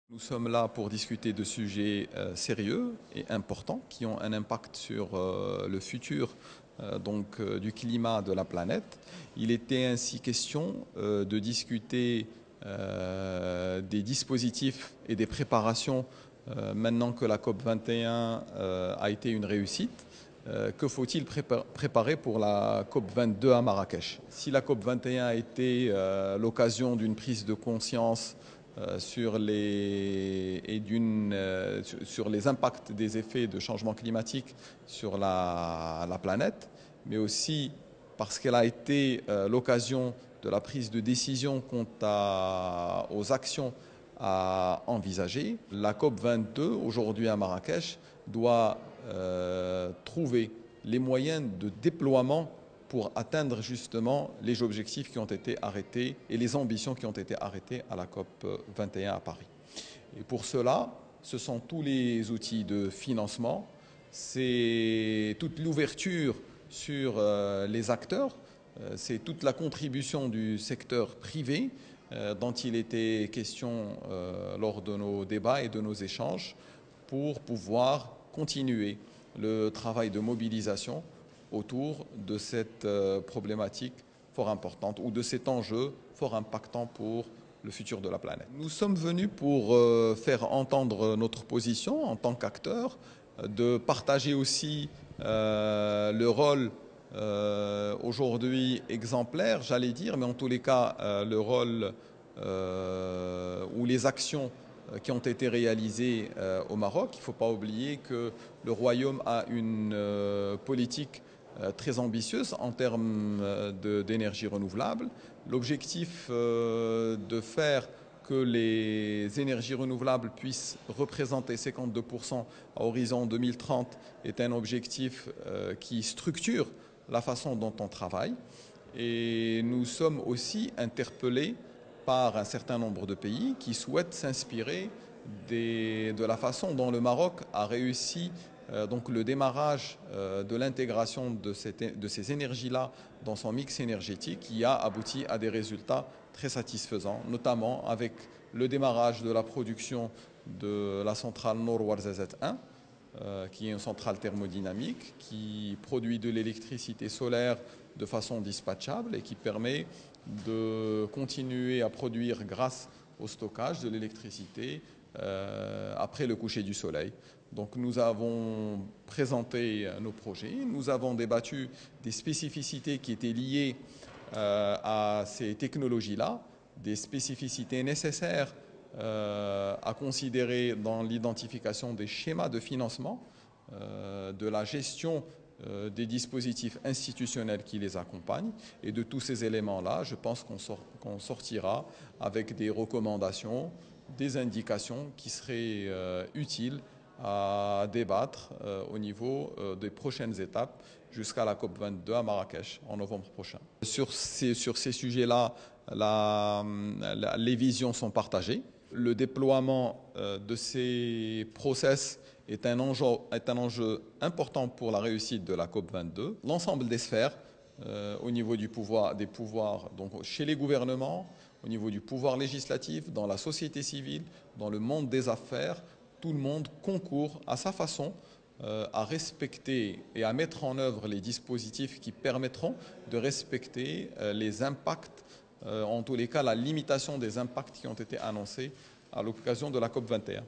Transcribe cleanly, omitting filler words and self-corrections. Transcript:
Nous sommes là pour discuter de sujets sérieux et importants qui ont un impact sur le futur du climat de la planète. Il était ainsi question de discuter des dispositifs et des préparations maintenant que la COP 21 a été une réussite. Que faut-il préparer pour la COP 22 à Marrakech? Si la COP 21 a été l'occasion d'une prise de conscience sur les impacts des effets de changement climatique sur la planète, mais aussi parce qu'elle a été l'occasion de la prise de décision quant aux actions à envisager. La COP 22, aujourd'hui à Marrakech, doit trouver les moyens de déploiement pour atteindre justement les objectifs qui ont été arrêtés et les ambitions qui ont été arrêtées à la COP 21 à Paris. Et pour cela, ce sont tous les outils de financement, c'est toute l'ouverture sur les acteurs, c'est toute la contribution du secteur privé dont il était question lors de nos débats et de nos échanges pour pouvoir continuer le travail de mobilisation autour de cette problématique fort importante ou de cet enjeu fort impactant pour le futur de la planète. Nous sommes venus pour faire entendre notre position en tant qu'acteurs, de partager aussi le rôle aujourd'hui exemplaire, j'allais dire, mais en tous les cas le rôle ou les actions qui ont été réalisées au Maroc. Il ne faut pas oublier que le Royaume a une politique très ambitieuse en termes d'énergie renouvelable. L'objectif de faire que les énergies renouvelables puissent représenter 52% à horizon 2030 est un objectif qui structure la façon dont on travaille. Et nous sommes aussi interpellés par un certain nombre de pays qui souhaitent s'inspirer de la façon dont le Maroc a réussi donc le démarrage de l'intégration de ces énergies-là dans son mix énergétique qui a abouti à des résultats très satisfaisants, notamment avec le démarrage de la production de la centrale Nour Ouarzazate 1, qui est une centrale thermodynamique qui produit de l'électricité solaire de façon dispatchable et qui permet de continuer à produire grâce au stockage de l'électricité après le coucher du soleil. Donc nous avons présenté nos projets, nous avons débattu des spécificités qui étaient liées à ces technologies-là, des spécificités nécessaires à considérer dans l'identification des schémas de financement, de la gestion des dispositifs institutionnels qui les accompagnent. Et de tous ces éléments-là, je pense qu'on sortira avec des recommandations, des indications qui seraient utiles à débattre au niveau des prochaines étapes jusqu'à la COP 22 à Marrakech en novembre prochain. Sur ces sujets-là, les visions sont partagées. Le déploiement de ces process est un enjeu important pour la réussite de la COP 22. L'ensemble des sphères, au niveau des pouvoirs, donc chez les gouvernements, au niveau du pouvoir législatif, dans la société civile, dans le monde des affaires, tout le monde concourt à sa façon à respecter et à mettre en œuvre les dispositifs qui permettront de respecter les impacts, en tous les cas la limitation des impacts qui ont été annoncés à l'occasion de la COP 21.